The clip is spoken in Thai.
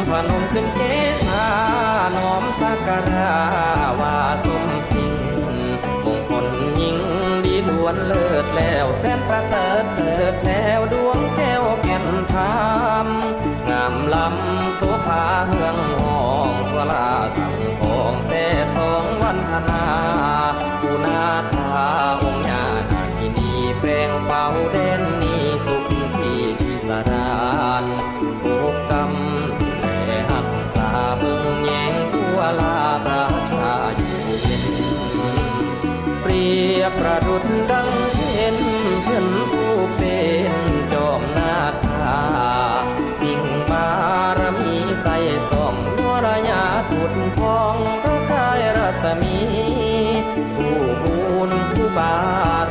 พนมขึ้นเกศาน้อมสักการะว่าสมสิ่งมงคลยิ่งดีล้วนเลิศแล้วแสนประเสริฐเถิดแล้วดวงแก้วแก่นธรรมงามล้ำโสภาเฮืองห้องทั่วลาทั้งของแซ่สองวันธนาผู้นาคาองค์ญาณาคินีแปลงเฝ้าเด่นนี้สุขที่สรานโอกกรรมเบิ่งแยงทั่วลาประชาอยู่เย็นเปรียบประดุจดังเช่นเพื่อนผู้เป็นจอมนาคามิ่งบารมีใส่ส่องวรญาตุดพองพระกายรัศมีผู้บุญผู้บาร